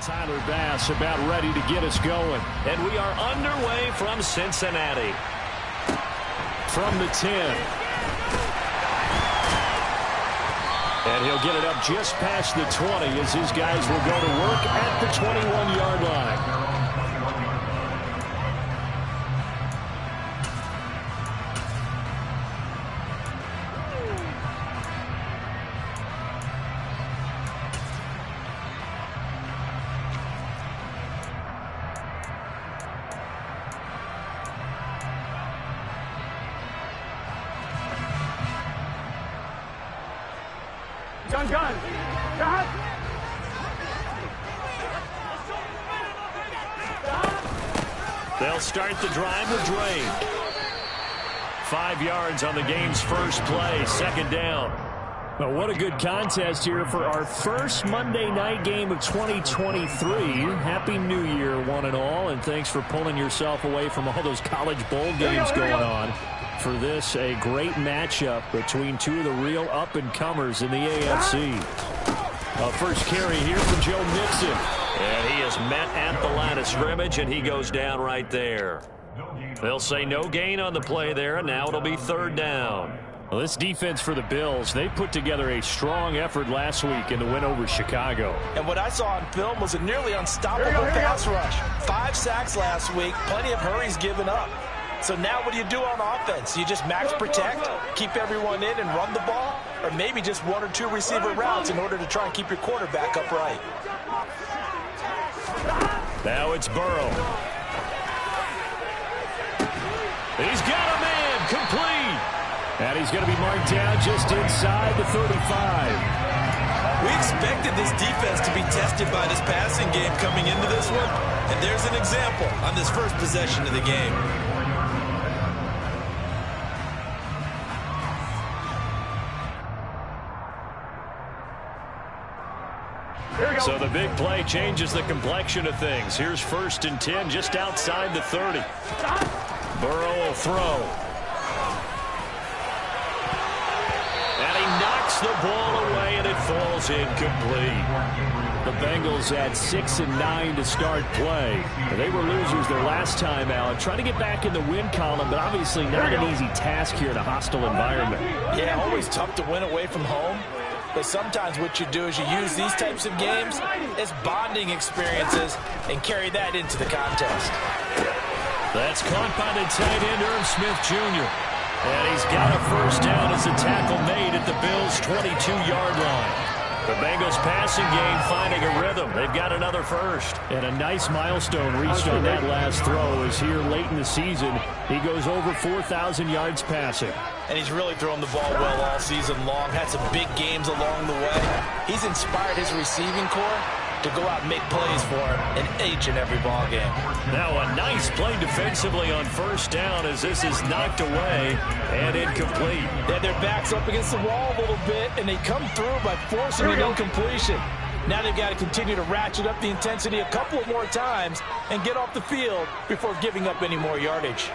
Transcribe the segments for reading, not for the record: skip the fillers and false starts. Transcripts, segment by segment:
Tyler Bass about ready to get us going. And we are underway from Cincinnati. From the 10. And he'll get it up just past the 20 as his guys will go to work at the 21-yard line. They'll start the drive with Drake. 5 yards on the game's first play, second down. Well, what a good contest here for our first Monday night game of 2023. Happy New Year, one and all, and thanks for pulling yourself away from all those college bowl games going on. For this, a great matchup between two of the real up-and-comers in the AFC. First carry here for Joe Mixon. And he is met at the line of scrimmage, and he goes down right there. They'll say no gain on the play there, and now it'll be third down. Well, this defense for the Bills, they put together a strong effort last week in the win over Chicago. And what I saw on film was a nearly unstoppable pass rush. 5 sacks last week, plenty of hurries given up. So now what do you do on offense? You just max protect, keep everyone in and run the ball, or maybe just 1 or 2 receiver routes in order to try and keep your quarterback upright. Now it's Burrow. He's got a man, complete. And he's going to be marked down just inside the 35. We expected this defense to be tested by this passing game coming into this one, and there's an example on this first possession of the game. So the big play changes the complexion of things. Here's 1st and 10 just outside the 30. Burrow will throw. And he knocks the ball away, and it falls incomplete. The Bengals at 6 and 9 to start play. They were losers their last time out. Trying to get back in the win column, but obviously not an easy task here in a hostile environment. Yeah, always tough to win away from home. But sometimes what you do is you use these types of games as bonding experiences and carry that into the contest. That's caught by the tight end, Irv Smith Jr. And he's got a first down as the tackle made at the Bills' 22-yard line. The Bengals passing game finding a rhythm. They've got another first. And a nice milestone reached on that last throw as here late in the season, he goes over 4,000 yards passing. And he's really thrown the ball well all season long. Had some big games along the way. He's inspired his receiving corps to go out and make plays for him in each and every ball game. Now a nice play defensively on first down as this is knocked away and incomplete. They had their backs up against the wall a little bit, and they come through by forcing an incompletion. Now they've got to continue to ratchet up the intensity a couple of more times and get off the field before giving up any more yardage.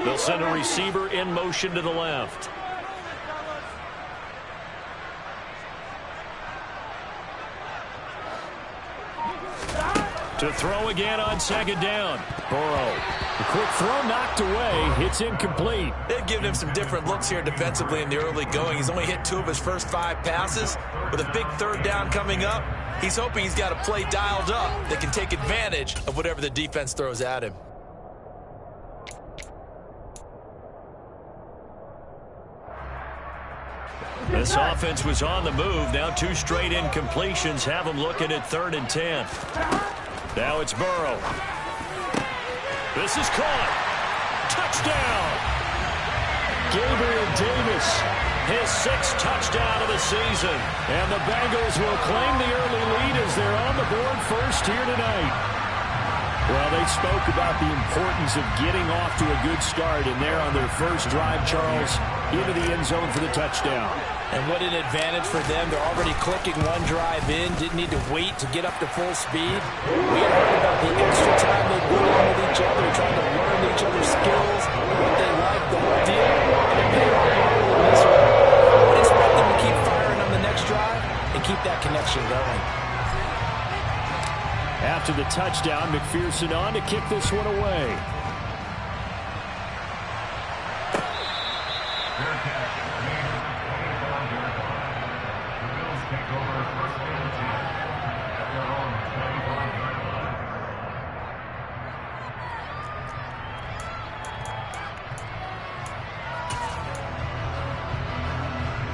They'll send a receiver in motion to the left. To throw again on second down. Burrow. The quick throw knocked away. It's incomplete. They've given him some different looks here defensively in the early going. He's only hit 2 of his first 5 passes. With a big third down coming up, he's hoping he's got a play dialed up that can take advantage of whatever the defense throws at him. This offense was on the move. Now 2 straight incompletions have them looking at 3rd and 10. Now it's Burrow. This is caught. Touchdown. Gabriel Davis, his 6th touchdown of the season. And the Bengals will claim the early lead as they're on the board first here tonight. Well, they spoke about the importance of getting off to a good start, and they're on their first drive, Charles, into the end zone for the touchdown. And what an advantage for them. They're already clicking 1 drive in, didn't need to wait to get up to full speed. We had heard about the extra time they put in with each other, trying to learn each other's skills, what they like, the whole deal, and it paid off in this one. I would expect them to keep firing on the next drive and keep that after the touchdown. McPherson on to kick this one away.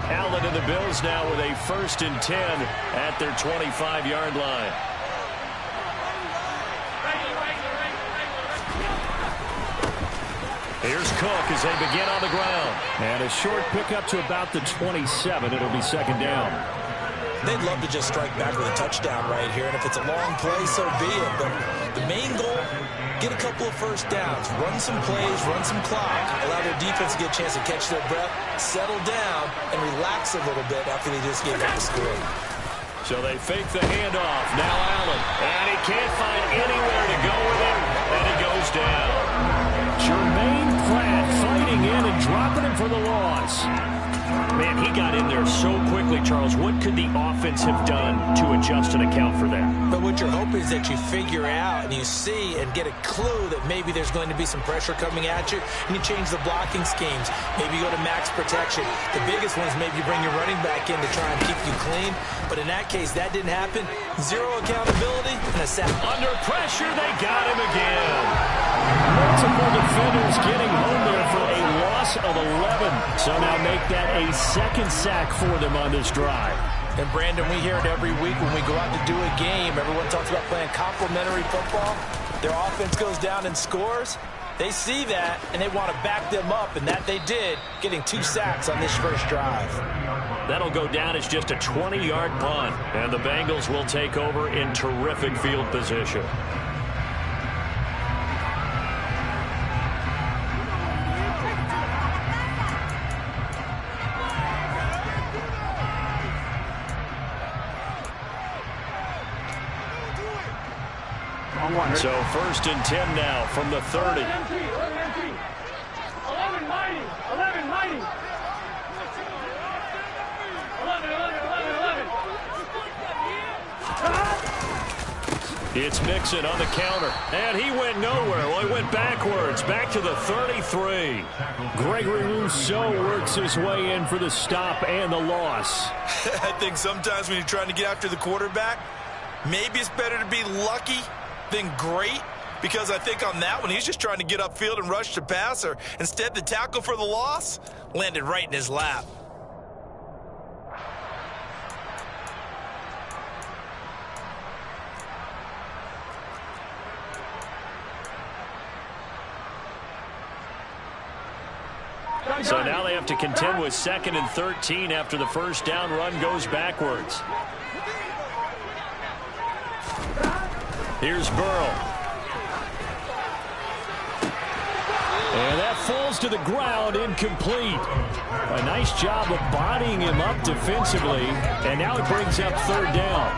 Allen and the Bills now with a 1st and 10 at their 25-yard line. Here's Cook as they begin on the ground. And a short pickup to about the 27. It'll be 2nd down. They'd love to just strike back with a touchdown right here, and if it's a long play, so be it. But the main goal, get a couple of first downs, run some plays, run some clock, allow their defense to get a chance to catch their breath, settle down, and relax a little bit after they just gave up the score. So they fake the handoff. Now Allen. And he can't find anywhere to go with it, and it goes down. Jermaine Pratt fighting in and dropping him for the loss. Man, he got in there so quickly, Charles. What could the offense have done to adjust and account for that? But what you're hoping is that you figure out and you see and get a clue that maybe there's going to be some pressure coming at you, and you change the blocking schemes. Maybe you go to max protection. The biggest one is maybe you bring your running back in to try and keep you clean. But in that case, that didn't happen. Zero accountability and a sack. Under pressure, they got him again. Multiple defenders getting home there for a loss of 11. So now make that a 2nd sack for them on this drive. And Brandon, we hear it every week when we go out to do a game. Everyone talks about playing complementary football. Their offense goes down and scores. They see that, and they want to back them up, and that they did, getting 2 sacks on this first drive. That'll go down as just a 20-yard punt, and the Bengals will take over in terrific field position. So 1st and 10 now from the 30. 11 mighty. 11 mighty. 11. It's Mixon on the counter, and he went nowhere. Well, he went backwards, back to the 33. Gregory Rousseau works his way in for the stop and the loss. I think sometimes when you're trying to get after the quarterback, maybe it's better to be lucky than great, because I think on that one, he's just trying to get upfield and rush the passer. Instead, the tackle for the loss landed right in his lap. So now they have to contend with 2nd and 13 after the first down run goes backwards. Here's Burrow. And that falls to the ground, incomplete. A nice job of bodying him up defensively, and now it brings up 3rd down.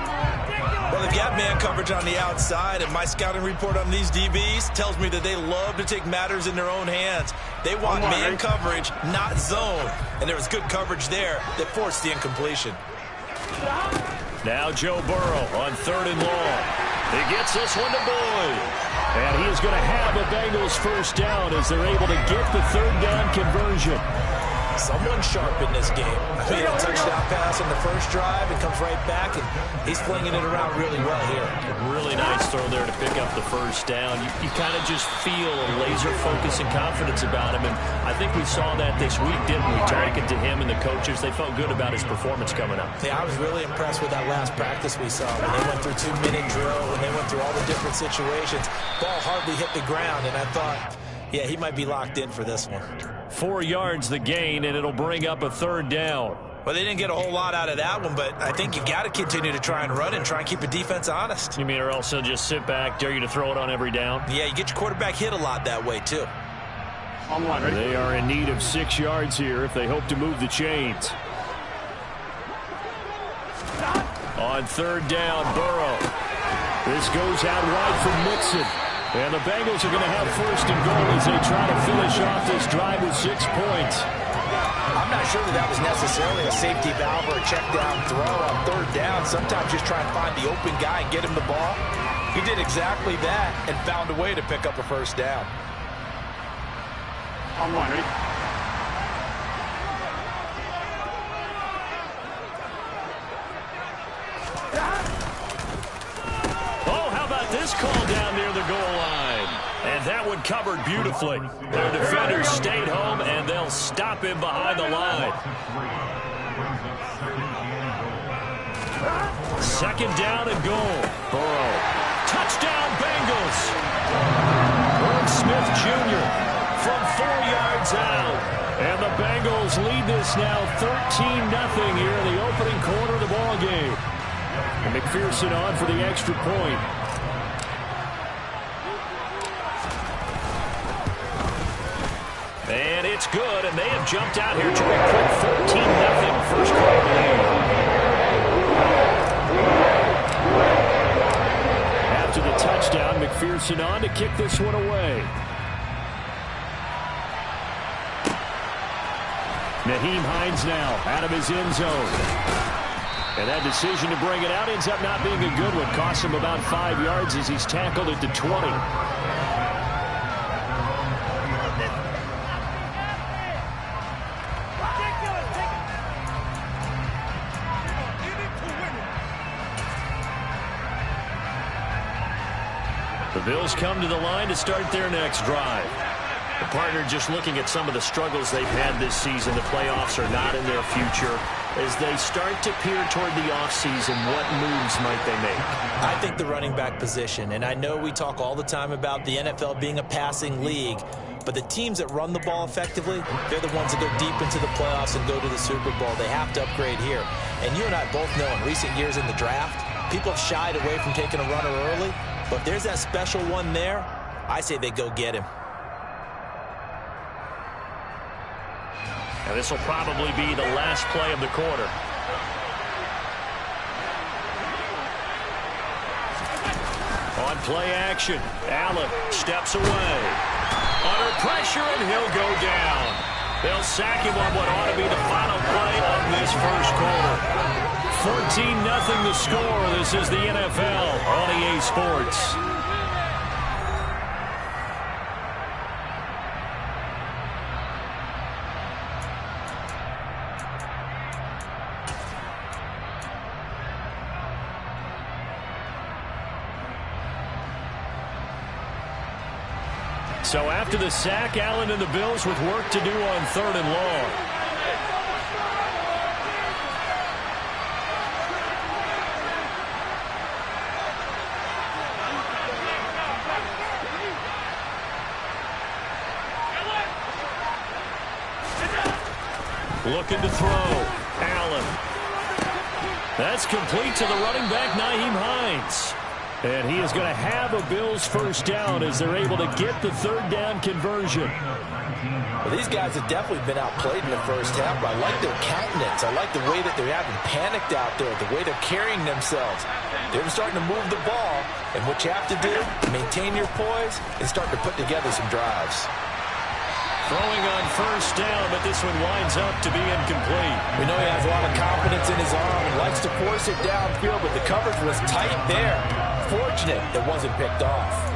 Well, they've got man coverage on the outside, and my scouting report on these DBs tells me that they love to take matters in their own hands. They want man coverage, not zone. And there was good coverage there that forced the incompletion. Now Joe Burrow on 3rd and long. He gets this one to Boyd. And he is going to have a Bengals first down as they're able to get the 3rd down conversion. Someone sharp in this game. He had a touchdown pass on the first drive and comes right back, and he's flinging it around really well here. Really nice throw there to pick up the first down. You kind of just feel a laser focus and confidence about him, and I think we saw that this week, didn't we? Talking to him and the coaches, they felt good about his performance coming up. Yeah, I was really impressed with that last practice we saw when they went through 2-minute drill, when they went through all the different situations. Ball hardly hit the ground, and I thought, yeah, he might be locked in for this one. 4 yards the gain, and it'll bring up a 3rd down. Well, they didn't get a whole lot out of that one, but I think you got to continue to try and run and try and keep a defense honest. You mean or else they'll just sit back, dare you to throw it on every down? Yeah, you get your quarterback hit a lot that way, too. They are in need of 6 yards here if they hope to move the chains. On 3rd down, Burrow. This goes out wide for Mixon. And the Bengals are going to have 1st and goal as they try to finish off this drive with 6 points. I'm not sure that was necessarily a safety valve or a check down throw on 3rd down. Sometimes just try and find the open guy and get him the ball. He did exactly that and found a way to pick up a first down. On one, ready? Oh, how about this call down near the goal line? And that one covered beautifully. Their defenders stayed home, and they'll stop him behind the line. Second down and goal. Burrow. Touchdown, Bengals. Irv Smith Jr. from 4 yards out. And the Bengals lead this now 13-0 here in the opening quarter of the ball game. And McPherson on for the extra point. And it's good, and they have jumped out here to a quick 14-0 first quarter lead. After the touchdown, McPherson on to kick this one away. Nyheim Hines now out of his end zone. And that decision to bring it out ends up not being a good one. Costs him about 5 yards as he's tackled at the 20. The Bills come to the line to start their next drive. The partner just looking at some of the struggles they've had this season. The playoffs are not in their future. As they start to peer toward the offseason, what moves might they make? I think the running back position, and I know we talk all the time about the NFL being a passing league, but the teams that run the ball effectively, they're the ones that go deep into the playoffs and go to the Super Bowl. They have to upgrade here. And you and I both know in recent years in the draft, people have shied away from taking a runner early, but if there's that special one there, I say they go get him. And this will probably be the last play of the quarter. On play action, Allen steps away. Under pressure, and he'll go down. They'll sack him on what ought to be the final play of this first quarter. 14-0 the score. This is the NFL on EA Sports. So after the sack, Allen and the Bills with work to do on 3rd and long. Looking to throw. Allen. That's complete to the running back, Nyheim Hines. And he is going to have a Bills first down as they're able to get the 3rd down conversion. Well, these guys have definitely been outplayed in the first half, but I like their countenance. I like the way that they're having panicked out there, the way they're carrying themselves. They're starting to move the ball, and what you have to do, maintain your poise and start to put together some drives. Throwing on first down, but this one winds up to be incomplete. We know he has a lot of confidence in his arm and likes to force it downfield, but the coverage was tight there. Fortunate it wasn't picked off.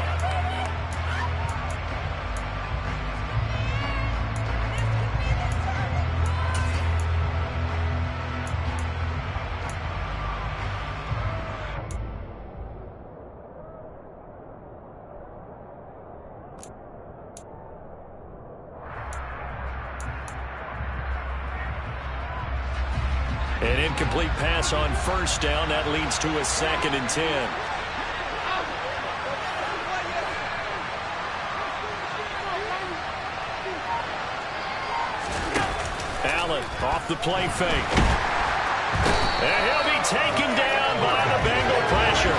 An incomplete pass on first down. That leads to a 2nd and 10. Allen off the play fake. And he'll be taken down by the Bengal pressure.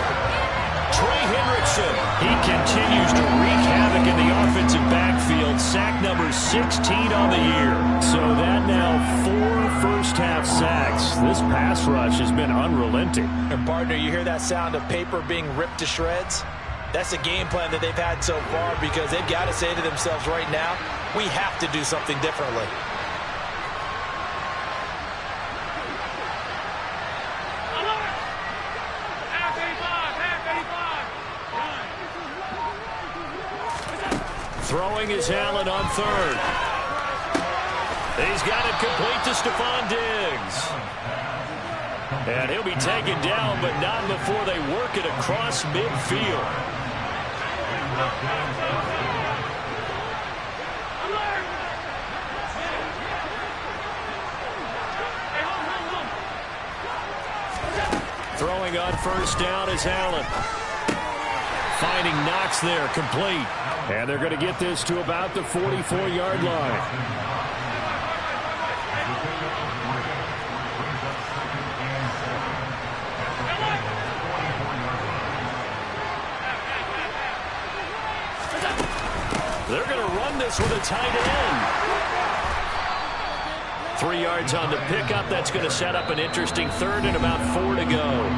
Trey Hendrickson, he continues to wreak havoc in the offensive backfield. Sack number 16 on the year. So that now 4 first-half sacks. This pass rush has been unrelenting. And partner, you hear that sound of paper being ripped to shreds? That's the game plan that they've had so far because they've got to say to themselves right now, we have to do something differently. Throwing is Allen on third. He's got it complete to Stephon Diggs. And he'll be taken down, but not before they work it across midfield. Throwing on first down is Allen. Finding Knox there, complete. And they're going to get this to about the 44-yard line. They're going to run this with a tight end. 3 yards on the pickup. That's going to set up an interesting third and about 4 to go.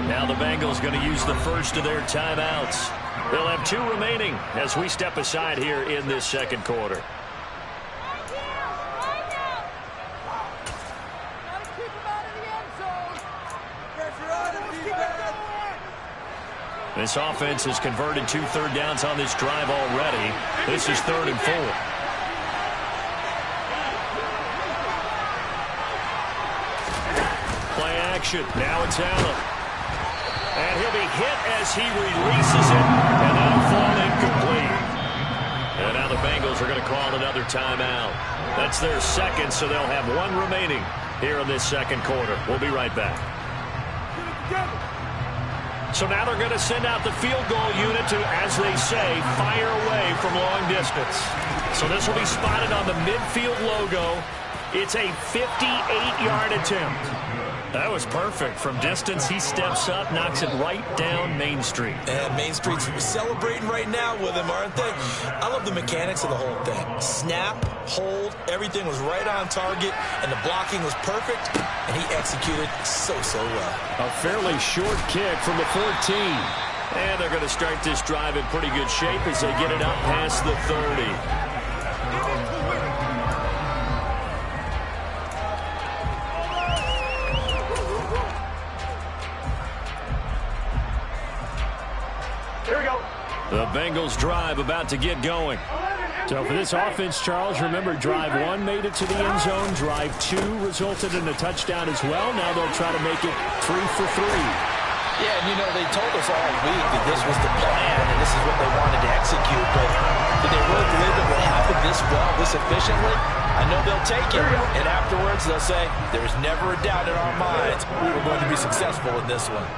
Now the Bengals going to use the first of their timeouts. They'll have 2 remaining as we step aside here in this second quarter. This offense has converted 2 third downs on this drive already. This is 3rd and 4. Play action. Now it's Allen. And he'll be hit as he releases it. And that'll fall incomplete. And now the Bengals are going to call another timeout. That's their second, so they'll have 1 remaining here in this second quarter. We'll be right back. So now they're going to send out the field goal unit to, as they say, fire away from long distance. So this will be spotted on the midfield logo. It's a 58-yard attempt. That was perfect. From distance, he steps up, knocks it right down Main Street. And Main Street's celebrating right now with him, aren't they? I love the mechanics of the whole thing. Snap, hold, everything was right on target, and the blocking was perfect, and he executed so well. A fairly short kick from the 14. And they're going to start this drive in pretty good shape as they get it up past the 30. The Bengals drive about to get going. So for this offense, Charles, remember, drive 1 made it to the end zone. Drive 2 resulted in a touchdown as well. Now they'll try to make it 3 for 3. Yeah, and you know, they told us all week that this was the plan and this is what they wanted to execute. But did they really believe it would happen this well, this efficiently? I know they'll take it. And afterwards, they'll say, there's never a doubt in our minds we were going to be successful in this one.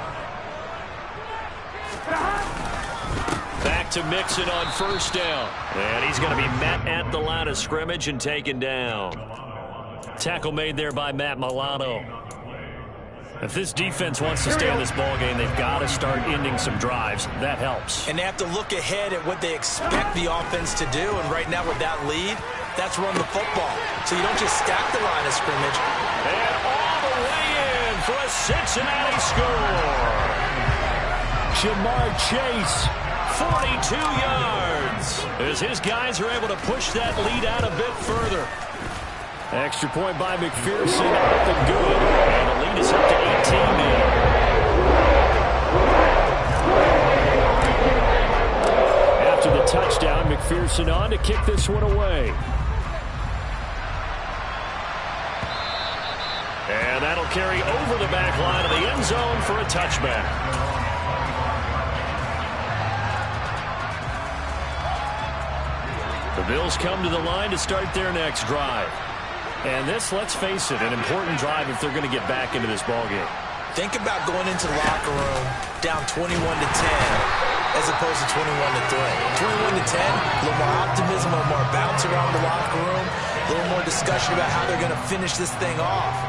Back to Mixon on first down. And he's going to be met at the line of scrimmage and taken down. Tackle made there by Matt Milano. If this defense wants to stay in this ballgame, they've got to start ending some drives. That helps. And they have to look ahead at what they expect the offense to do. And right now with that lead, that's run the football. So you don't just stack the line of scrimmage. And all the way in for a Cincinnati score. Jamar Chase. 42 yards as his guys are able to push that lead out a bit further. Extra point by McPherson, up and good. And the lead is up to 18 now. After the touchdown, McPherson on to kick this one away. And that'll carry over the back line of the end zone for a touchback. The Bills come to the line to start their next drive. And this, let's face it, an important drive if they're going to get back into this ballgame. Think about going into the locker room down 21-10 as opposed to 21-3. 21-10, a little more optimism, a little more bounce around the locker room, a little more discussion about how they're going to finish this thing off.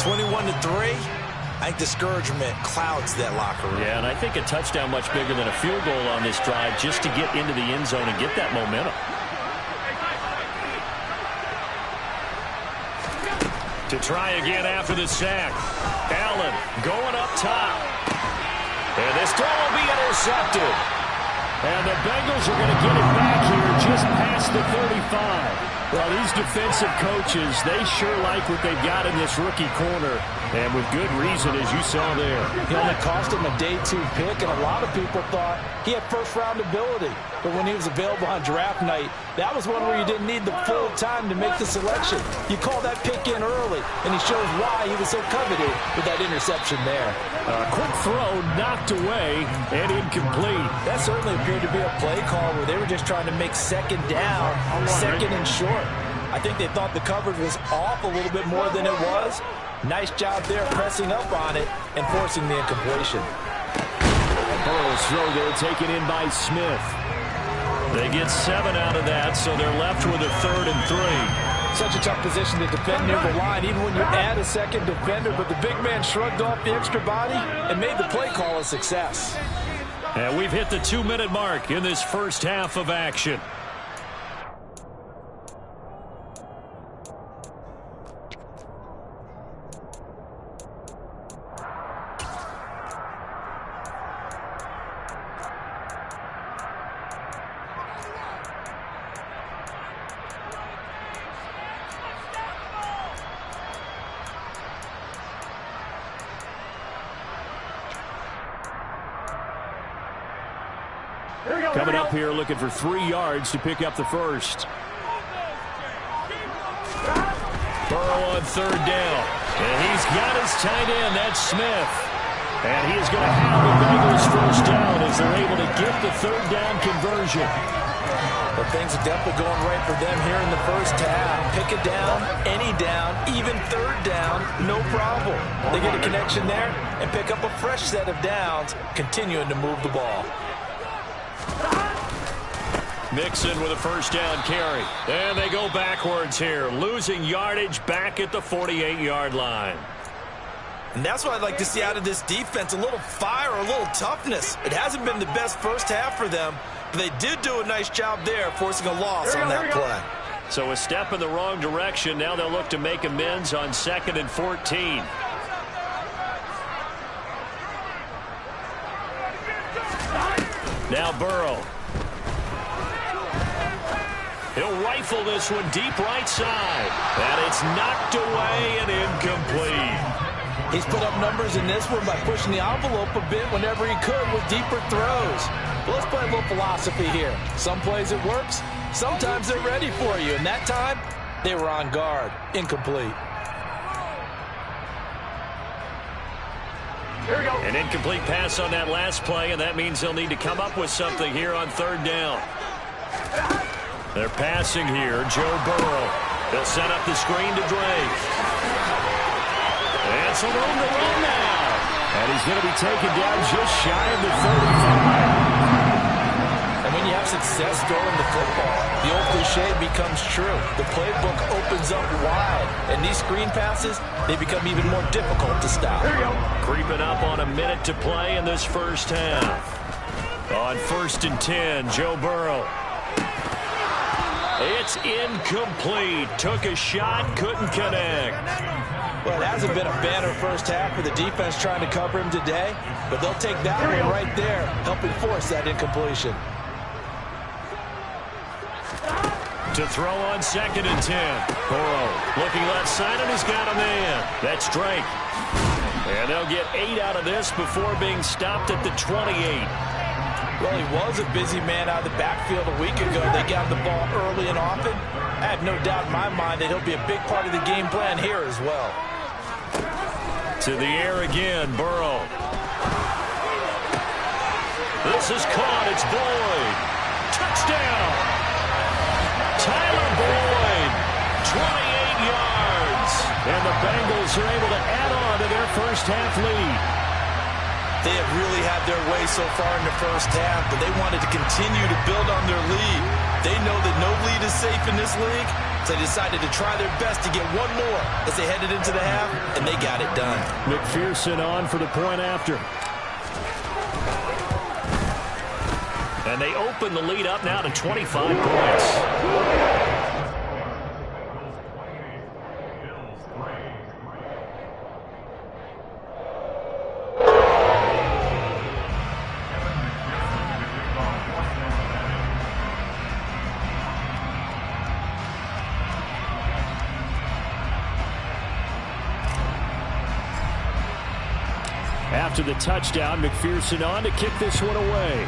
21-3, I think discouragement clouds that locker room. Yeah, and I think a touchdown much bigger than a field goal on this drive just to get into the end zone and get that momentum. To try again after the sack. Allen going up top. And this throw will be intercepted. And the Bengals are going to get it back here just past the 35. Well, these defensive coaches, they sure like what they've got in this rookie corner, and with good reason, as you saw there. He only cost him a day 2 pick, and a lot of people thought he had first-round ability. But when he was available on draft night, that was one where you didn't need the full time to make the selection. You call that pick in early, and he shows why he was so coveted with that interception there. Quick throw, knocked away, and incomplete. That certainly appeared to be a play call where they were just trying to make second down, second and short. I think they thought the coverage was off a little bit more than it was. Nice job there pressing up on it and forcing the incompletion. Burrow's throw there taken in by Smith. They get 7 out of that, so they're left with a 3rd and 3. Such a tough position to defend near the line, even when you add a second defender, but the big man shrugged off the extra body and made the play call a success. And we've hit the 2-minute mark in this first half of action. Coming up here looking for 3 yards to pick up the first. Burrow on 3rd down. And he's got his tight end. That's Smith. And he is going to have the Bengals first down as they're able to get the 3rd down conversion. But things are definitely going right for them here in the first half. Pick a down, any down, even 3rd down, no problem. They get a connection there and pick up a fresh set of downs, continuing to move the ball. Mixon with a first down carry. And they go backwards here, losing yardage back at the 48-yard line. And that's what I'd like to see out of this defense, a little fire, a little toughness. It hasn't been the best first half for them, but they did do a nice job there, forcing a loss on that play. So a step in the wrong direction. Now they'll look to make amends on 2nd and 14. Now Burrow. He'll rifle this one deep right side. And it's knocked away and incomplete. He's put up numbers in this one by pushing the envelope a bit whenever he could with deeper throws. Well, let's play a little philosophy here. Some plays it works. Sometimes they're ready for you. And that time, they were on guard. Incomplete. Here we go. An incomplete pass on that last play, and that means they'll need to come up with something here on 3rd down. They're passing here. Joe Burrow. They'll set up the screen to Drake. And some room to run now. And he's going to be taken down just shy of the 35. And when you have success throwing the football, the old cliche becomes true. The playbook opens up wide. And these screen passes, they become even more difficult to stop. Here we go. Creeping up on a minute to play in this first half. On 1st and 10, Joe Burrow. It's incomplete. Took a shot, couldn't connect. Well, it hasn't been a banner first half for the defense trying to cover him today, but they'll take that one right there, helping force that incompletion. To throw on 2nd and 10. Burrow looking left side, and he's got a man. That's Drake. And they'll get 8 out of this before being stopped at the 28. Well, he was a busy man out of the backfield a week ago. They got the ball early and often. I have no doubt in my mind that he'll be a big part of the game plan here as well. To the air again, Burrow. This is caught. It's Boyd. Touchdown. Tyler Boyd. 28 yards. And the Bengals are able to add on to their first half lead. They have really had their way so far in the first half, but they wanted to continue to build on their lead. They know that no lead is safe in this league, so they decided to try their best to get one more as they headed into the half, and they got it done. McPherson on for the point after. And they open the lead up now to 25 points. After the touchdown, McPherson on to kick this one away.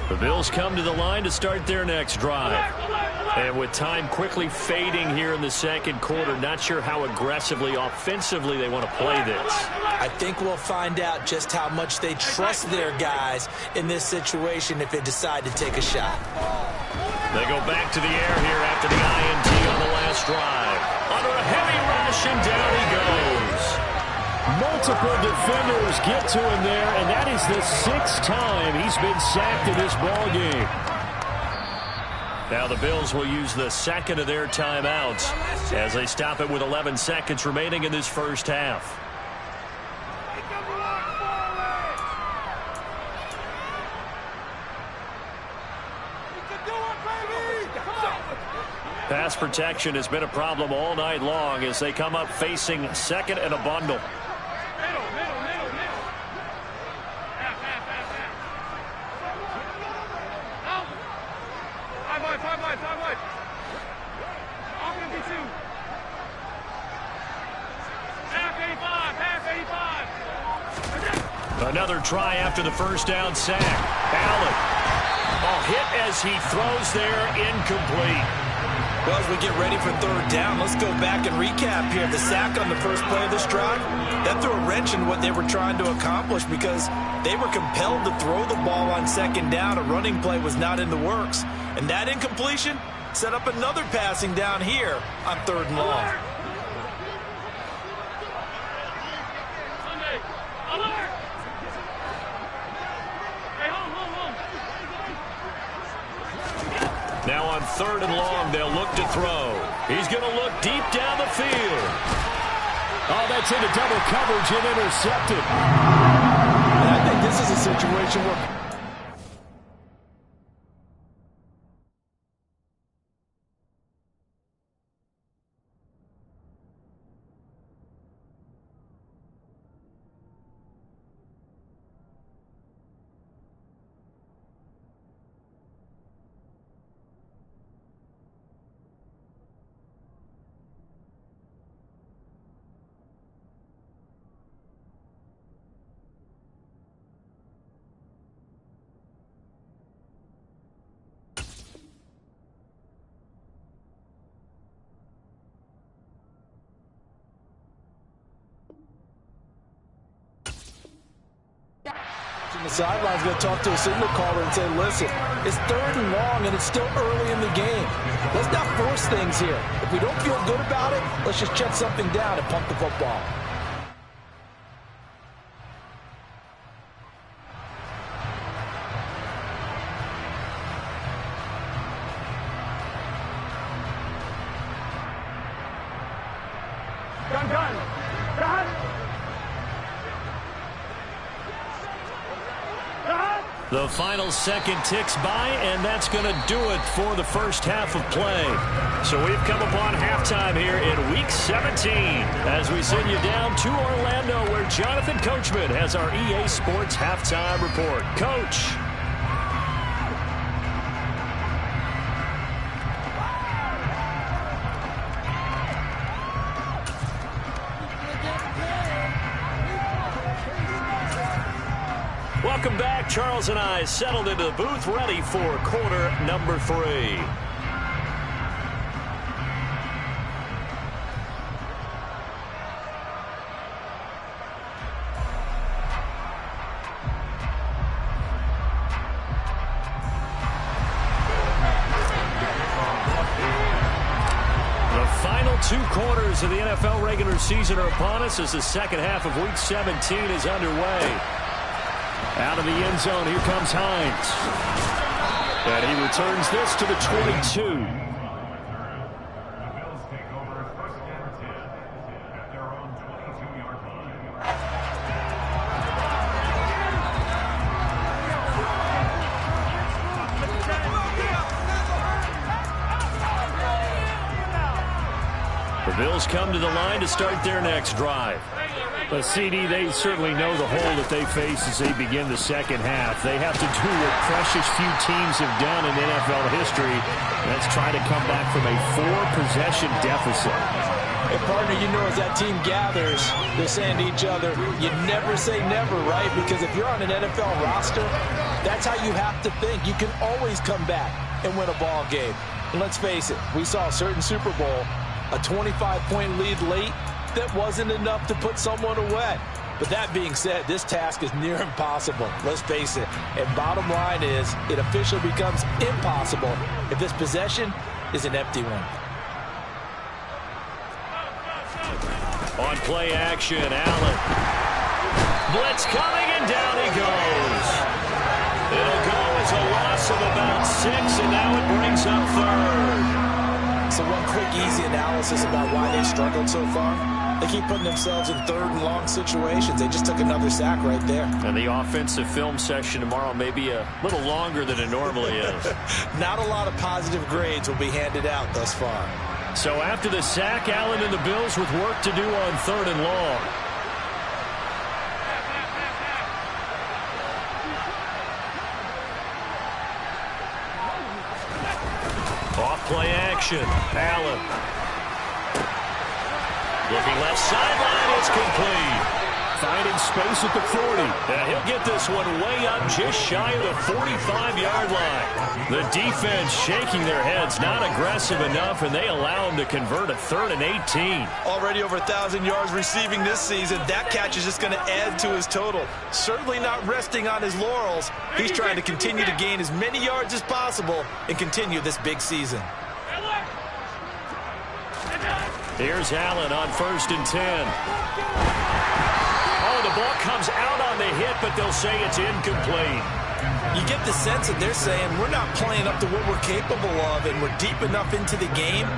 The Bills come to the line to start their next drive. And with time quickly fading here in the second quarter, not sure how aggressively, offensively they want to play this. I think we'll find out just how much they trust their guys in this situation if they decide to take a shot. They go back to the air here after the INT on the last drive. Under a heavy rush, and down he goes. Multiple defenders get to him there, and that is the 6th time he's been sacked in this ballgame. Now the Bills will use the second of their timeouts as they stop it with 11 seconds remaining in this first half. Pass protection has been a problem all night long as they come up facing second and a bundle. Another try after the first down sack. Allen. Hit as he throws there, incomplete. Well, as we get ready for third down, let's go back and recap here. The sack on the first play of this drive, that threw a wrench in what they were trying to accomplish because they were compelled to throw the ball on second down. A running play was not in the works. And that incompletion set up another passing down here on third and long. Now on third and long, they'll look to throw. He's going to look deep down the field. Oh, that's into double coverage and intercepted. And I think this is a situation where the sideline's going to talk to a signal caller and say, listen, it's third and long and it's still early in the game. Let's not force things here. If we don't feel good about it, let's just check something down and pump the football. The final second ticks by, and that's going to do it for the first half of play. So we've come upon halftime here in Week 17 as we send you down to Orlando where Jonathan Coachman has our EA Sports Halftime Report. Coach. Welcome back. Charles and I settled into the booth, ready for quarter number 3. The final 2 quarters of the NFL regular season are upon us as the second half of Week 17 is underway. Out of the end zone, here comes Hines. And he returns this to the 22. Bills come to the line to start their next drive. But CD, they certainly know the hole that they face as they begin the second half. They have to do what precious few teams have done in NFL history. That's try to come back from a 4-possession deficit. Hey, partner, you know as that team gathers, they're saying to each other, you never say never, right? Because if you're on an NFL roster, that's how you have to think. You can always come back and win a ball game. And let's face it, we saw a certain Super Bowl, a 25-point lead late, that wasn't enough to put someone away. But that being said, this task is near impossible. Let's face it. And bottom line is, it officially becomes impossible if this possession is an empty one. On play action, Allen. Blitz coming, and down he goes. It'll go as a loss of about 6, and now it brings up third. So one quick, easy analysis about why they struggled so far. They keep putting themselves in third and long situations. They just took another sack right there. And the offensive film session tomorrow may be a little longer than it normally is. Not a lot of positive grades will be handed out thus far. So after the sack, Allen and the Bills with work to do on third and long. Off play action, Allen. Looking left sideline, it's complete. Finding space at the 40. And he'll get this one way up just shy of the 45-yard line. The defense shaking their heads, not aggressive enough, and they allow him to convert a 3rd and 18. Already over 1,000 yards receiving this season. That catch is just going to add to his total. Certainly not resting on his laurels. He's trying to continue to gain as many yards as possible and continue this big season. Here's Allen on 1st and 10. Oh, the ball comes out on the hit, but they'll say it's incomplete. You get the sense that they're saying we're not playing up to what we're capable of, and we're deep enough into the game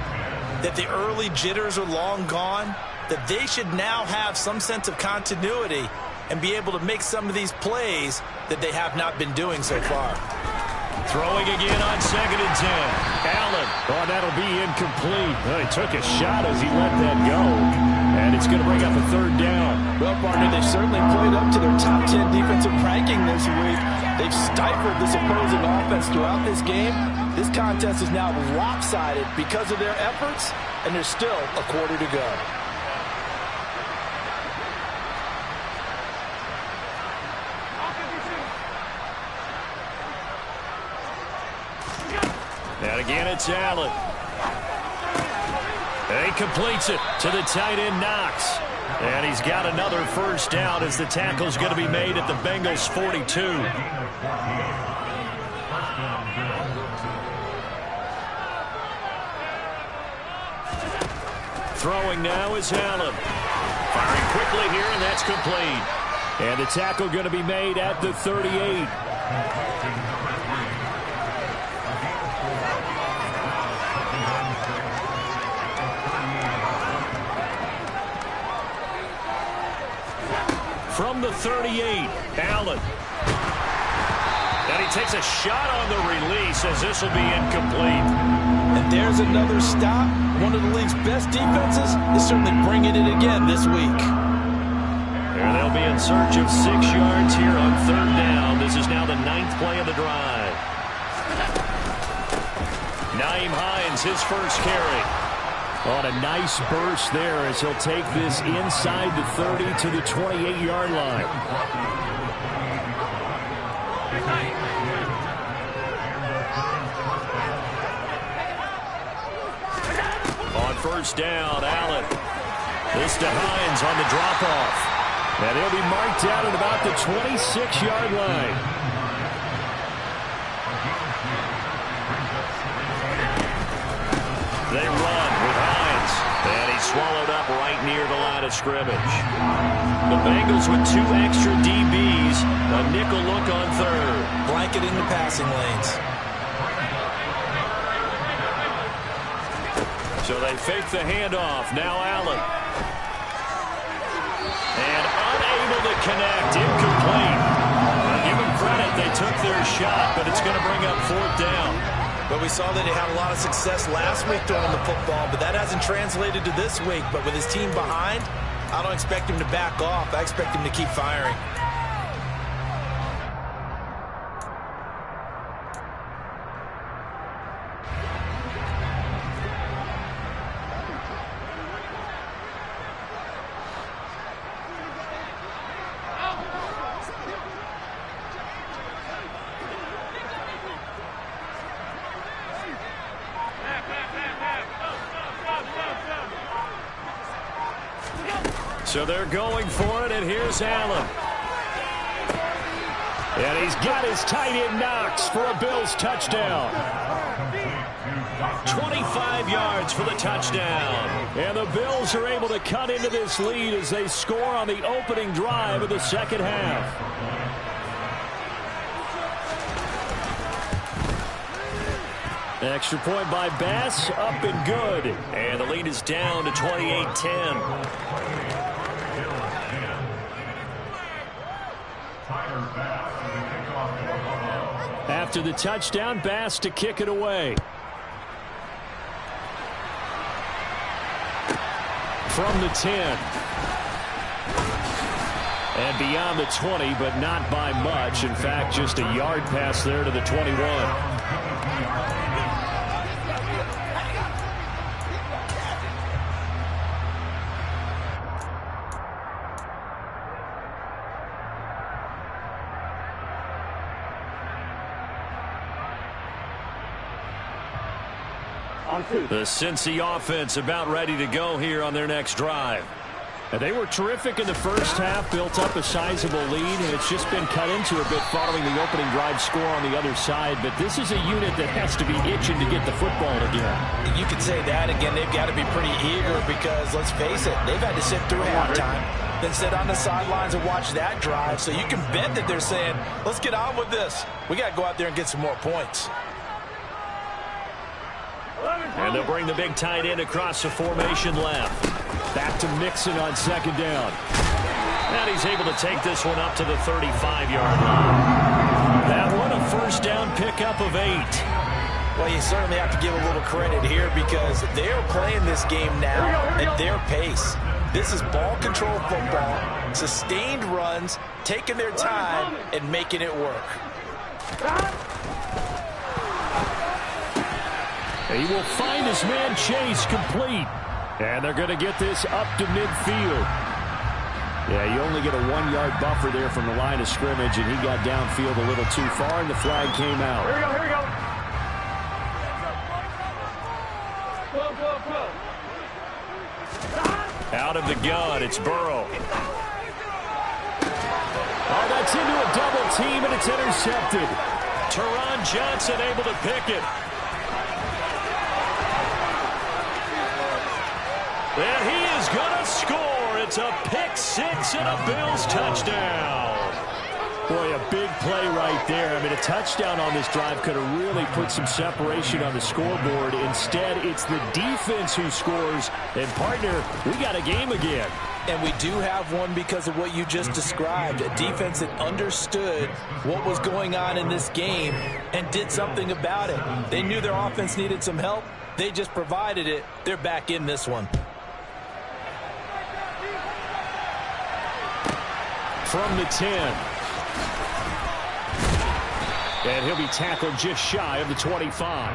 that the early jitters are long gone, that they should now have some sense of continuity and be able to make some of these plays that they have not been doing so far. Throwing again on 2nd and 10. Allen. Oh, that'll be incomplete. Well, he took a shot as he let that go. And it's going to bring up a 3rd down. Well, partner, they've certainly played up to their top 10 defensive ranking this week. They've stifled this opposing offense throughout this game. This contest is now lopsided because of their efforts, and there's still a quarter to go. And again, it's Allen. And he completes it to the tight end, Knox. And he's got another 1st down as the tackle's going to be made at the Bengals' 42. Throwing now is Allen. Firing quickly here, and that's complete. And the tackle going to be made at the 38. From the 38, Allen. And he takes a shot on the release as this will be incomplete. And there's another stop. One of the league's best defenses is certainly bringing it again this week. And they'll be in search of 6 yards here on 3rd down. This is now the 9th play of the drive. Nyheim Hines, his first carry. On a nice burst there as he'll take this inside the 30 to the 28-yard line. On 1st down, Allen. This to Hines on the drop-off. And he'll be marked out at about the 26-yard line. They run with Hines, and he's swallowed up right near the line of scrimmage. The Bengals with 2 extra DBs, a nickel look on 3rd. Blanketing the passing lanes. So they fake the handoff. Now Allen. And unable to connect, incomplete. I'll give them credit, they took their shot, but it's going to bring up 4th down. But we we saw that he had a lot of success last week throwing the football, but that hasn't translated to this week. But with his team behind, I don't expect him to back off. I expect him to keep firing. So they're going for it, and here's Allen. And he's got his tight end Knox for a Bills touchdown. 25 yards for the touchdown. And the Bills are able to cut into this lead as they score on the opening drive of the second half. Extra point by Bass, up and good. And the lead is down to 28-10. After the touchdown, Bass to kick it away. From the 10. And beyond the 20, but not by much. In fact, just a yard pass there to the 21. The Cincy offense about ready to go here on their next drive. And they were terrific in the first half, built up a sizable lead, and it's just been cut into a bit following the opening drive score on the other side. But this is a unit that has to be itching to get the football again. You could say that again. They've got to be pretty eager because, let's face it, they've had to sit through halftime, then sit on the sidelines and watch that drive. So you can bet that they're saying, let's get on with this. We got to go out there and get some more points. And they'll bring the big tight end across the formation left. Back to Mixon on second down. And he's able to take this one up to the 35-yard line. That one a first down pickup of 8. Well, you certainly have to give a little credit here because they're playing this game now at their pace. This is ball control football, sustained runs, taking their time and making it work. He will find his man Chase complete. And they're going to get this up to midfield. Yeah, you only get a 1-yard buffer there from the line of scrimmage, and he got downfield a little too far, and the flag came out. Here we go, here we go. Go. Out of the gun, it's Burrow. Oh, that's into a double team, and it's intercepted. Teron Johnson able to pick it. And he is going to score. It's a pick six and a Bills touchdown. Boy, a big play right there. I mean, a touchdown on this drive could have really put some separation on the scoreboard. Instead, it's the defense who scores. And, partner, we got a game again. And we do have one because of what you just described. A defense that understood what was going on in this game and did something about it. They knew their offense needed some help. They just provided it. They're back in this one. From the 10. And he'll be tackled just shy of the 25.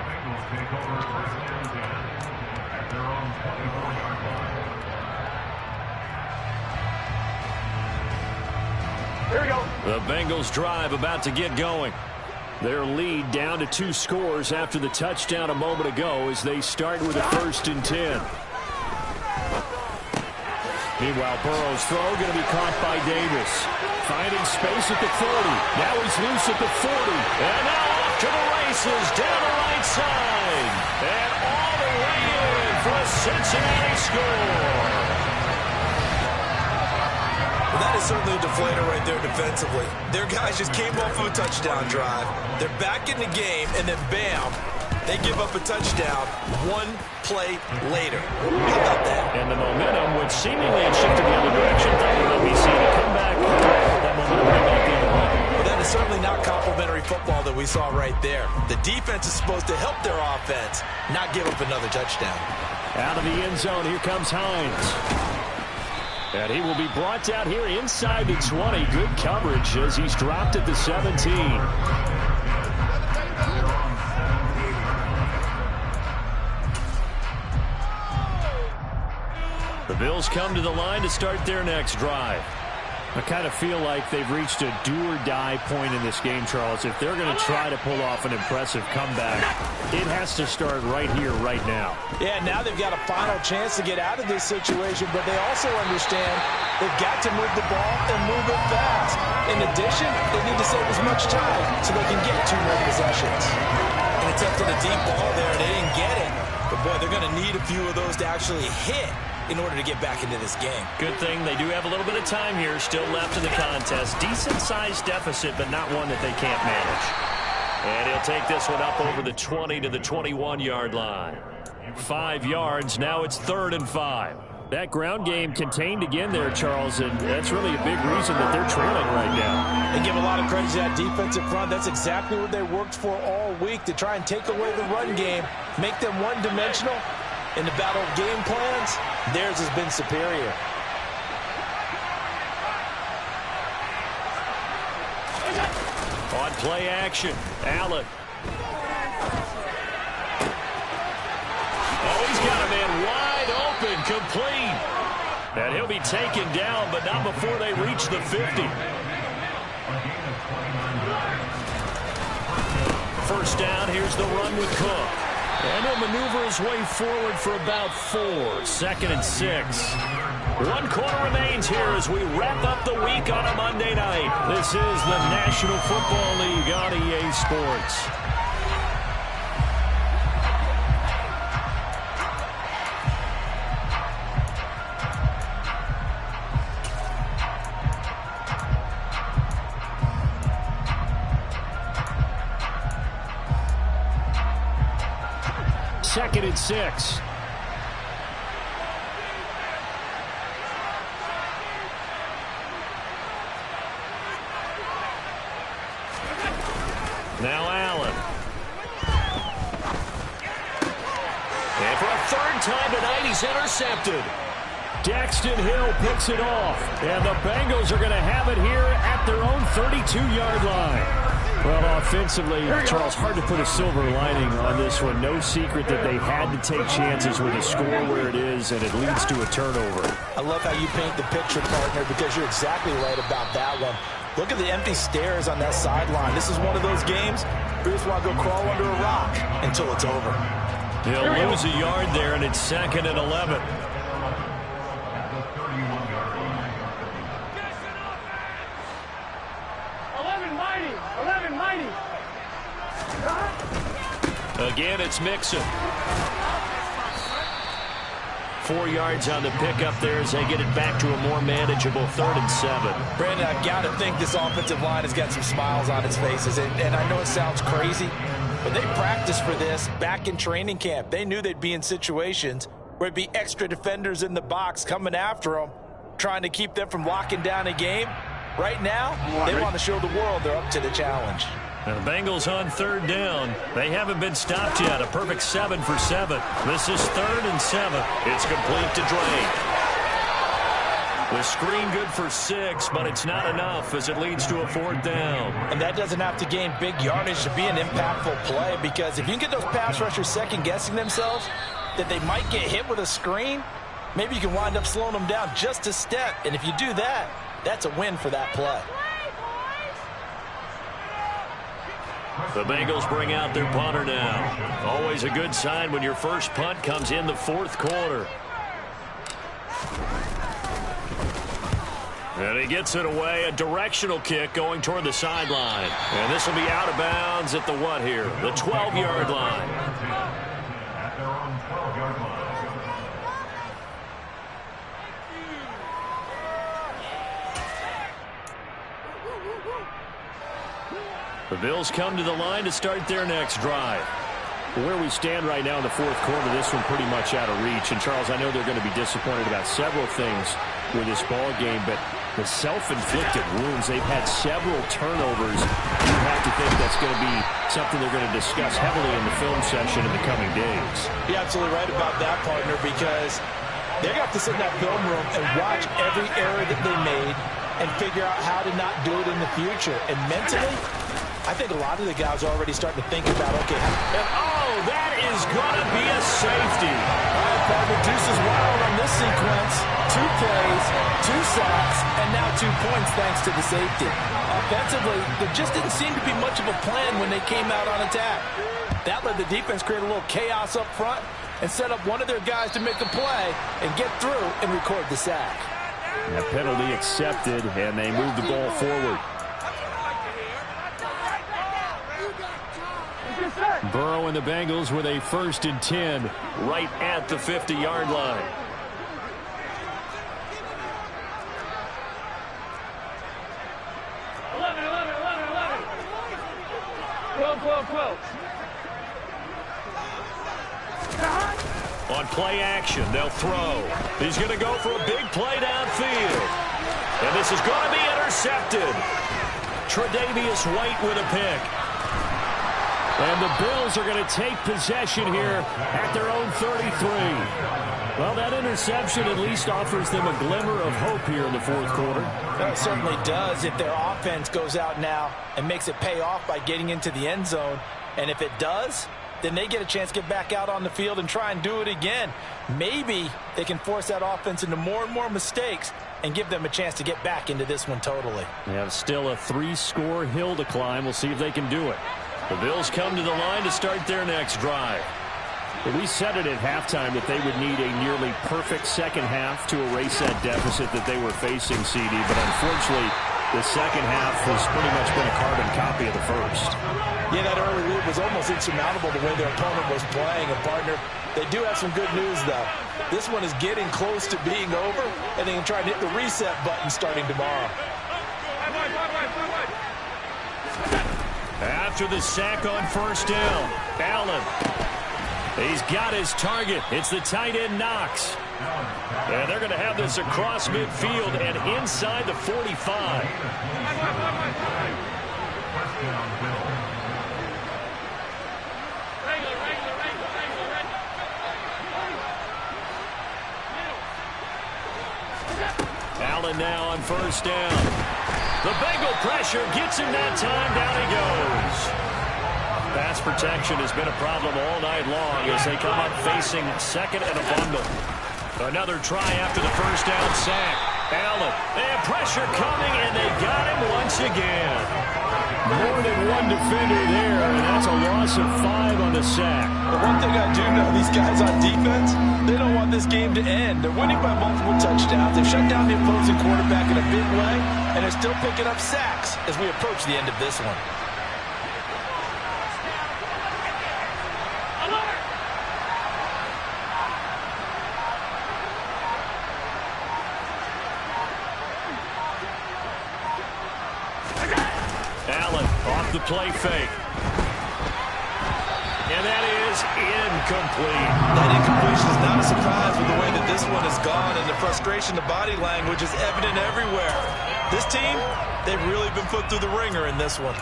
Here we go. The Bengals drive about to get going. Their lead down to 2 scores after the touchdown a moment ago as they start with a 1st and 10. Meanwhile, Burrow's throw going to be caught by Davis. Finding space at the 40. Now he's loose at the 40. And now off to the races down the right side. And all the way in for a Cincinnati score. Well, that is certainly a deflator right there defensively. Their guys just came off of a touchdown drive. They're back in the game, and then bam, they give up a touchdown 1 play later. How about that? And the momentum, which seemingly had shifted the other direction, they'll be seen to come back. That momentum right back in. Well, that is Certainly not complimentary football that we saw right there. The defense is supposed to help their offense, not give up another touchdown. Out of the end zone, here comes Hines. And he will be brought down here inside the 20. Good coverage as he's dropped at the 17. The Bills come to the line to start their next drive. I kind of feel like they've reached a do-or-die point in this game, Charles. If they're going to try to pull off an impressive comeback, it has to start right here, right now. Yeah, now they've got a final chance to get out of this situation, but they also understand they've got to move the ball and move it fast. In addition, they need to save as much time so they can get 2 more possessions. And attempted a deep ball there, and they didn't get it. But, boy, they're going to need a few of those to actually hit in order to get back into this game. Good thing they do have a little bit of time here still left in the contest. Decent-sized deficit, but not one that they can't manage. And he'll take this one up over the 20 to the 21-yard line. 5 yards. Now it's 3rd and 5. That ground game contained again there, Charles, and that's really a big reason that they're trailing right now. They give a lot of credit to that defensive front. That's exactly what they worked for all week, to try and take away the run game, make them one-dimensional. In the battle of game plans, theirs has been superior. On play action, Allen. Oh, he's got a man wide open, complete. And he'll be taken down, but not before they reach the 50. First down, here's the run with Cook. And he'll maneuver his way forward for about 4. 2nd and 6. 1 quarter remains here as we wrap up the week on a Monday night. This is the National Football League on EA Sports. Second and 6. Now Allen. And for a 3rd time tonight, he's intercepted. Daxton Hill picks it off. And the Bengals are going to have it here at their own 32-yard line. Well, offensively, Charles, hard to put a silver lining on this one. No secret that they had to take chances with a score where it is, and it leads to a turnover. I love how you paint the picture, partner, because you're exactly right about that one. Look at the empty stairs on that sideline. This is one of those games where you just want to go crawl under a rock until it's over. He'll lose a yard there, and it's 2nd and 11. Again, it's Mixon. 4 yards on the pickup there as they get it back to a more manageable 3rd and 7. Brandon, I've got to think this offensive line has got some smiles on its faces. And I know it sounds crazy, but they practiced for this back in training camp. They knew they'd be in situations where it'd be extra defenders in the box coming after them, trying to keep them from locking down a game. Right now, they want to show the world they're up to the challenge. And the Bengals on 3rd down. They haven't been stopped yet. A perfect 7 for 7. This is 3rd and 7. It's complete to Drake. The screen good for 6, but it's not enough as it leads to a 4th down. And that doesn't have to gain big yardage to be an impactful play, because if you can get those pass rushers second-guessing themselves that they might get hit with a screen, maybe you can wind up slowing them down just a step. And if you do that, that's a win for that play. The Bengals bring out their punter now. Always a good sign when your first punt comes in the 4th quarter. And he gets it away. A directional kick going toward the sideline. And this will be out of bounds at the what here? The 12-yard line. At their own 12-yard line. The Bills come to the line to start their next drive. Where we stand right now in the 4th quarter, this one pretty much out of reach. And, Charles, I know they're going to be disappointed about several things with this ball game, but The self-inflicted wounds, they've had several turnovers. You have to think that's going to be something they're going to discuss heavily in the film session in the coming days. You're absolutely right about that, partner, because they're going to have to sit in that film room and watch every error that they made and figure out how to not do it in the future. And mentally, I think a lot of the guys are already starting to think about, okay, oh, that is going to be a safety. All right, partner, Deuce is wild on this sequence. 2 plays, 2 sacks, and now 2 points thanks to the safety. Offensively, there just didn't seem to be much of a plan when they came out on attack. That let the defense create a little chaos up front and set up one of their guys to make a play and get through and record the sack. A penalty accepted, and they move the ball forward. Burrow and the Bengals with a 1st and 10 right at the 50-yard line. On play action, they'll throw. He's going to go for a big play downfield. And this is going to be intercepted. Tre'Davious White with a pick. And the Bills are going to take possession here at their own 33. Well, that interception at least offers them a glimmer of hope here in the 4th quarter. That certainly does if their offense goes out now and makes it pay off by getting into the end zone. And if it does, then they get a chance to get back out on the field and try and do it again. Maybe they can force that offense into more and more mistakes and give them a chance to get back into this one totally. Yeah, still a 3-score hill to climb. We'll see if they can do it. The Bills come to the line to start their next drive. We said it at halftime that they would need a nearly perfect second half to erase that deficit that they were facing, CD. But unfortunately, the second half has pretty much been a carbon copy of the first. Yeah, that early lead was almost insurmountable the way their opponent was playing. And, partner, they do have some good news, though. This one is getting close to being over, and they can try and hit the reset button starting tomorrow. After the sack on 1st down, Allen. He's got his target. It's the tight end, Knox. And they're going to have this across midfield and inside the 45. Allen now on 1st down. The Bengal pressure gets him that time. Down he goes. Pass protection has been a problem all night long as they come up facing 2nd and a bundle. Another try after the 1st down sack. Allen, they have pressure coming, and they got him once again. More than one defender there, and that's a loss of 5 on the sack. But one thing I do know, these guys on defense, they don't want this game to end. They're winning by multiple touchdowns. They've shut down the opposing quarterback in a big way, and they're still picking up sacks as we approach the end of this one. Allen off the play fake. And that is incomplete. That incompletion is not a surprise with the way that this one has gone, and the frustration, the body language is evident everywhere. This team, they've really been put through the ringer in this one.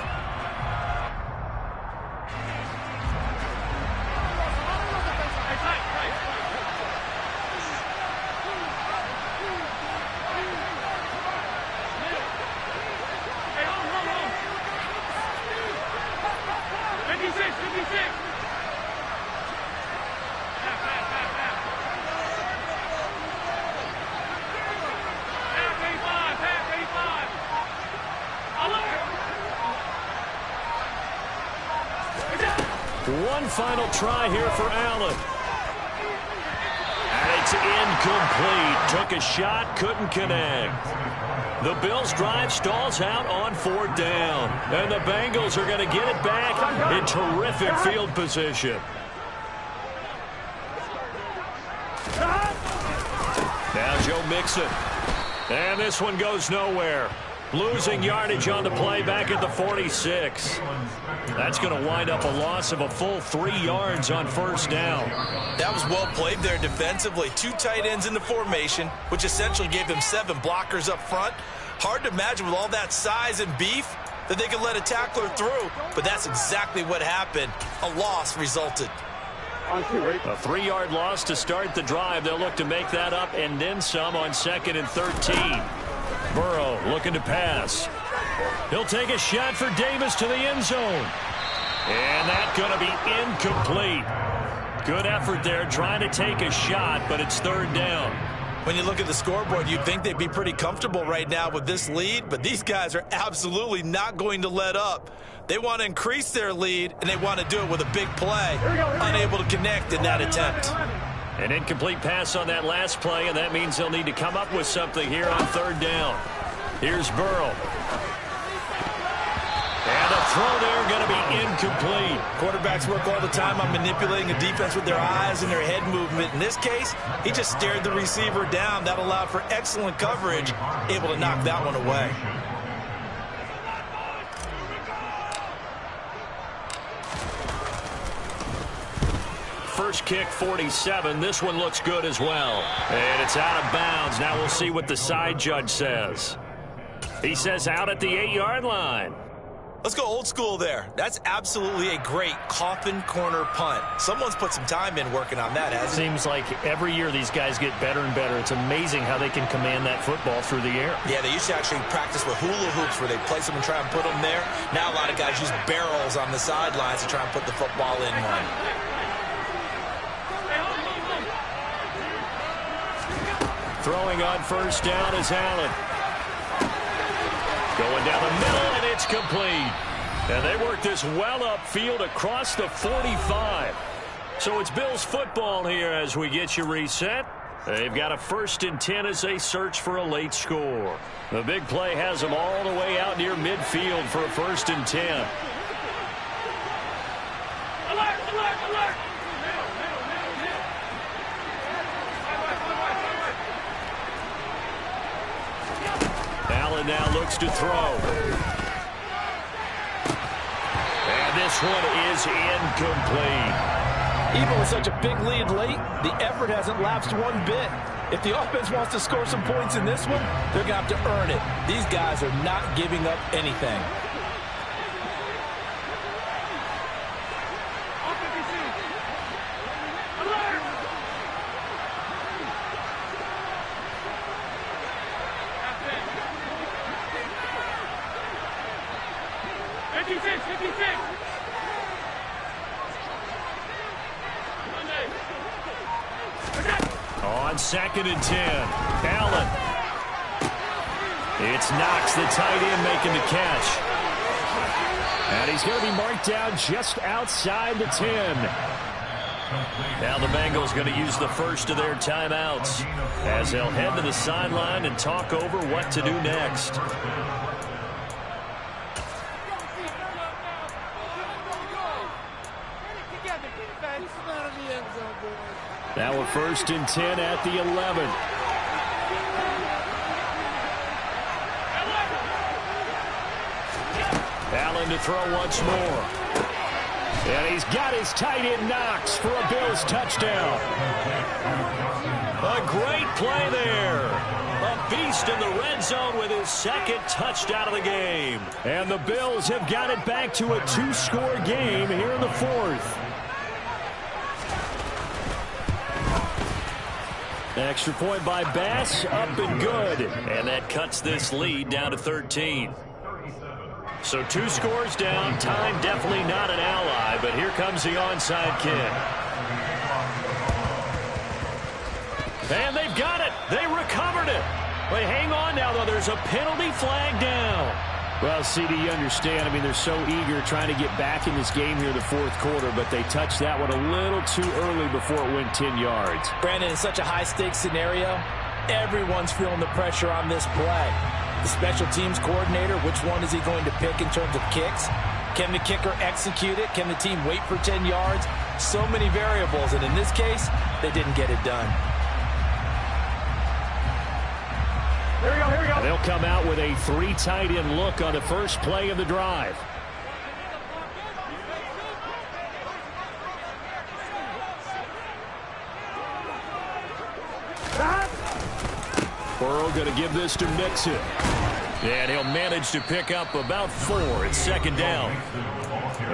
One final try here for Allen. And it's incomplete. Took a shot, couldn't connect. The Bills' drive stalls out on 4th down. And the Bengals are going to get it back in terrific field position. Now Joe Mixon. And this one goes nowhere. Losing yardage on the play back at the 46. That's going to wind up a loss of a full 3 yards on 1st down. That was well played there defensively. 2 tight ends in the formation, which essentially gave them 7 blockers up front. Hard to imagine with all that size and beef that they could let a tackler through, but that's exactly what happened. A loss resulted. A 3-yard loss to start the drive. They'll look to make that up and then some on 2nd and 13. Burrow looking to pass. He'll take a shot for Davis to the end zone. And that's going to be incomplete. Good effort there trying to take a shot, but it's 3rd down. When you look at the scoreboard, you'd think they'd be pretty comfortable right now with this lead, but these guys are absolutely not going to let up. They want to increase their lead, and they want to do it with a big play. Unable to connect in that attempt. An incomplete pass on that last play, and that means they'll need to come up with something here on 3rd down. Here's Burrow. And a throw there going to be incomplete. Quarterbacks work all the time on manipulating a defense with their eyes and their head movement. In this case, he just stared the receiver down. That allowed for excellent coverage, able to knock that one away. First kick, 47. This one looks good as well. And it's out of bounds. Now we'll see what the side judge says. He says out at the 8-yard line. Let's go old school there. That's absolutely a great coffin corner punt. Someone's put some time in working on that, hasn't it? Seems like every year these guys get better and better. It's amazing how they can command that football through the air. Yeah, they used to actually practice with hula hoops where they place them and try and put them there. Now a lot of guys use barrels on the sidelines to try and put the football in one. Throwing on 1st down is Allen. Going down the middle, and it's complete. And they work this well upfield across the 45. So it's Bills football here as we get you reset. They've got a 1st and 10 as they search for a late score. The big play has them all the way out near midfield for a 1st and 10. Alert, alert, alert! Allen now looks to throw. And this one is incomplete. Even with such a big lead late, the effort hasn't lapsed one bit. If the offense wants to score some points in this one, they're going to have to earn it. These guys are not giving up anything. On 2nd and 10, Allen. It's Knox, the tight end, making the catch. And he's going to be marked down just outside the 10. Now the Bengals going to use the first of their timeouts as they'll head to the sideline and talk over what to do next. Now a 1st and 10 at the 11. Allen to throw once more. And he's got his tight end Knox for a Bills touchdown. A great play there. A beast in the red zone with his 2nd touchdown of the game. And the Bills have got it back to a 2-score game here in the 4th. Extra point by Bass, up and good. And that cuts this lead down to 13. So 2 scores down. Time definitely not an ally, but here comes the onside kick. And they've got it. They recovered it. Wait, hang on now, though. There's a penalty flag down. Well, CD, you understand. I mean, they're so eager trying to get back in this game here in the 4th quarter, but they touched that one a little too early before it went 10 yards. Brandon, in such a high-stakes scenario, everyone's feeling the pressure on this play. The special teams coordinator, which one is he going to pick in terms of kicks? Can the kicker execute it? Can the team wait for 10 yards? So many variables, and in this case, they didn't get it done. Here we go, here we go. They'll come out with a 3 tight end look on the first play of the drive. Burrow going to give this to Mixon. And he'll manage to pick up about 4. It's second down.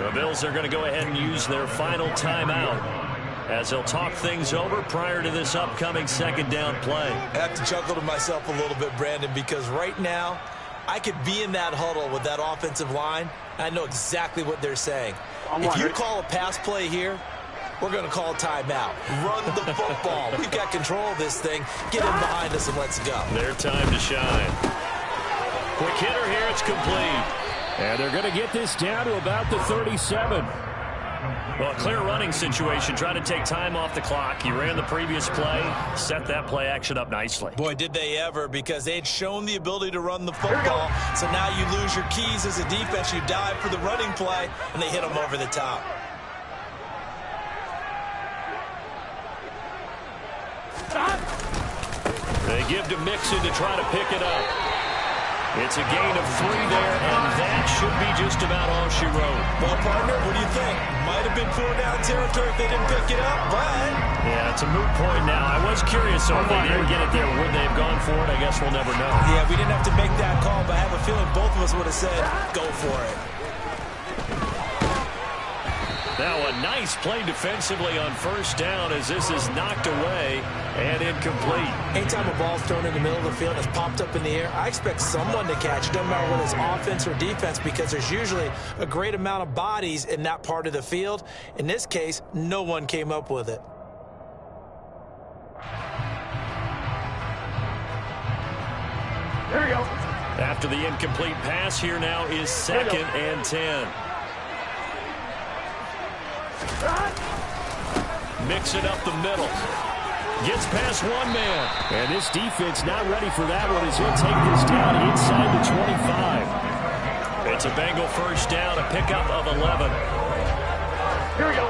The Bills are going to go ahead and use their final timeout as they'll talk things over prior to this upcoming second down play. I have to chuckle to myself a little bit, Brandon, because right now I could be in that huddle with that offensive line. I know exactly what they're saying. If you call a pass play here, we're going to call a timeout. Run the football. We've got control of this thing. Get in behind us and let's go. Their time to shine. Quick hitter here. It's complete. And they're going to get this down to about the 37. Well, a clear running situation. Trying to take time off the clock. He ran the previous play. Set that play action up nicely. Boy, did they ever, because they'd shown the ability to run the football. So now you lose your keys as a defense. You dive for the running play, and they hit them over the top. They give to Mixon to try to pick it up. It's a gain of 3 there, and that should be just about all she wrote. Well, partner, what do you think? Might have been 4-down territory if they didn't pick it up, but... Yeah, it's a moot point now. I was curious, so if they didn't get it there, would they have gone for it? I guess we'll never know. Yeah, we didn't have to make that call, but I have a feeling both of us would have said, go for it. Now a nice play defensively on first down as this is knocked away and incomplete. Anytime a ball's thrown in the middle of the field and it's popped up in the air, I expect someone to catch it, no matter whether it's offense or defense, because there's usually a great amount of bodies in that part of the field. In this case, no one came up with it. There we go. After the incomplete pass, here now is 2nd and 10. Mix it up the middle. Gets past one man. And this defense not ready for that one as he'll take this down inside the 25. It's a Bengal first down, a pickup of 11. Here we go.